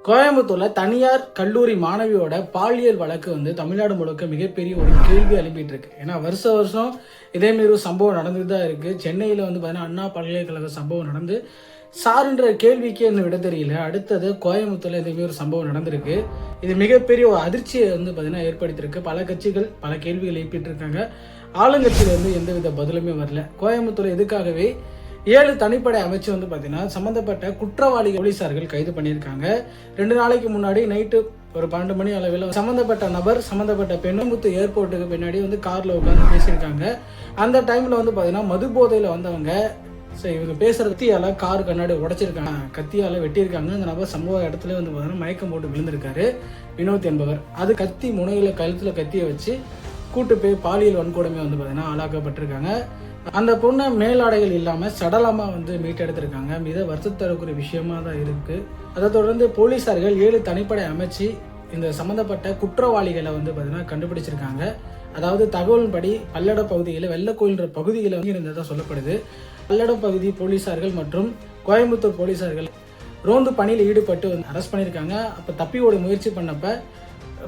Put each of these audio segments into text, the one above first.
கோயம்புத்தூர்ல தனியார் கல்லூரி மாணவியோட பாலியல் வழக்கு வந்து தமிழ்நாடு முழுக்க மிகப்பெரிய ஒரு கேள்வி எழுப்பிட்டு இருக்கு. ஏன்னா வருஷம் இதேமாரி ஒரு சம்பவம் நடந்துட்டு தான் இருக்கு. சென்னையில வந்து பார்த்தீங்கன்னா அண்ணா பல்கலைக்கழக சம்பவம் நடந்து சாருன்ற கேள்விக்கே இன்னும் விட தெரியல. அடுத்தது கோயம்புத்தூர்ல இதேமாரி ஒரு சம்பவம் நடந்திருக்கு. இது மிகப்பெரிய ஒரு அதிர்ச்சியை வந்து பார்த்தீங்கன்னா ஏற்படுத்தியிருக்கு. பல கட்சிகள் பல கேள்விகள் எழுப்பிட்டு இருக்காங்க. ஆளுங்கட்சியில வந்து எந்தவித பதிலுமே வரல. கோயம்புத்தூர் எதுக்காகவே 7 தனிப்படை அமைச்சு வந்து பார்த்தீங்கன்னா சம்மந்தப்பட்ட குற்றவாளி போலீசார்கள் கைது பண்ணியிருக்காங்க. 2 நாளைக்கு முன்னாடி நைட்டு ஒரு 12 மணி அளவில் சம்மந்தப்பட்ட நபர் சம்மந்தப்பட்ட பெண்ணுமுத்து ஏர்போர்ட்டுக்கு பின்னாடி வந்து காரில் உட்காந்து பேசியிருக்காங்க. அந்த டைமில் வந்து பார்த்தீங்கன்னா மது போதையில் வந்தவங்க இவங்க பேசுகிற கத்தியால் கார் கண்ணாடி உடைச்சிருக்காங்க, கத்தியால் வெட்டியிருக்காங்க. அந்த நபர் சம்பவ இடத்துல வந்து பார்த்தீங்கன்னா மயக்கம் போட்டு விழுந்திருக்காரு வினோத் என்பவர். அது கத்தி முனையில் கழுத்தில் கத்தியை வச்சு கூட்டு போய் பாலியல் வன்கொடுமை வந்து பார்த்தீங்கன்னா ஆளாக்கப்பட்டிருக்காங்க. அந்த பொண்ணை மேலாடைகள் இல்லாமல் சடலமாக வந்து மீட்டெடுத்திருக்காங்க. மிக வருத்தத்தரக்கூடிய விஷயமா தான் இருக்கு. அதை தொடர்ந்து போலீசார்கள் 7 தனிப்படை அமைச்சு இந்த சம்பந்தப்பட்ட குற்றவாளிகளை வந்து பார்த்தீங்கன்னா கண்டுபிடிச்சிருக்காங்க. அதாவது தகவலின்படி பல்லட பகுதியில் வெள்ளக்கோயில்ன்ற பகுதியில் வந்து இருந்ததாக சொல்லப்படுது. பல்லடம் பகுதி போலீசார்கள் மற்றும் கோயம்புத்தூர் போலீசார்கள் ரோந்து பணியில் ஈடுபட்டு வந்து அரெஸ்ட் பண்ணியிருக்காங்க. அப்போ தப்பி ஓட முயற்சி பண்ணப்ப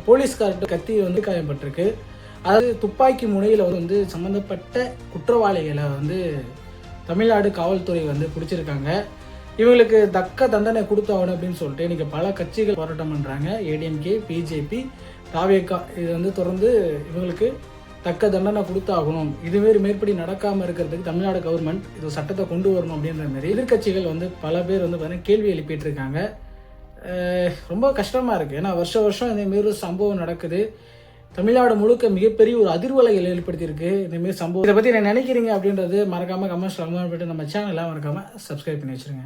போலீஸ்கார்ட்ட கத்தி வந்து காயப்பட்டிருக்கு. அதாவது துப்பாக்கி முனையில் வந்து சம்மந்தப்பட்ட குற்றவாளிகளை வந்து தமிழ்நாடு காவல்துறை வந்து பிடிச்சிருக்காங்க. இவங்களுக்கு தக்க தண்டனை கொடுத்தாகணும் அப்படின்னு சொல்லிட்டு இன்னைக்கு பல கட்சிகள் போராட்டம் பண்ணுறாங்க. ஏடிஎம்கே, பிஜேபி, தாவேகா இது வந்து தொடர்ந்து இவங்களுக்கு தக்க தண்டனை கொடுத்தாகணும், இதுமாரி மேற்படி நடக்காமல் இருக்கிறதுக்கு தமிழ்நாடு கவர்மெண்ட் இது சட்டத்தை கொண்டு வரணும் அப்படின்ற மாதிரி எதிர்கட்சிகள் வந்து பல பேர் வந்து பார்த்தீங்கன்னா கேள்வி எழுப்பிட்டு இருக்காங்க. ரொம்ப கஷ்டமாக இருக்குது. ஏன்னா வருஷம் இதேமாரி ஒரு சம்பவம் நடக்குது. தமிழ்நாடு முழுக்க மிகப்பெரிய ஒரு அதிர்வலைகள் ஏற்படுத்தியிருக்கு இந்தமாரி சம்பவம். இதை பற்றி என்ன நினைக்கிறீங்க அப்படின்றது மறக்காமல் கமெண்ட்ஸ் கமெண்ட் பண்ணிட்டு நம்ம சேனலை மறக்காமல் சப்ஸ்கிரைப் பண்ணி வச்சுருங்க.